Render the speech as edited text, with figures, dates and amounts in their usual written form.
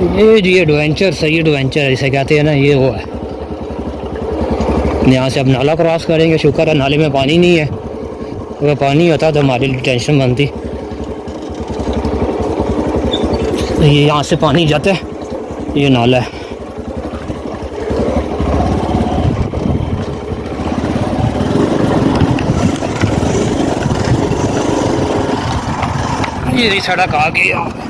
ये जी एडवेंचर, सही एडवेंचर इसे कहते हैं ना, ये वो है। यहाँ से अब नाला क्रॉस करेंगे। शुक्र है नाले में पानी नहीं है, अगर पानी होता तो हमारे लिए टेंशन बनती। ये यहाँ से पानी जाता है, ये नाला है। ये सड़क आ गई।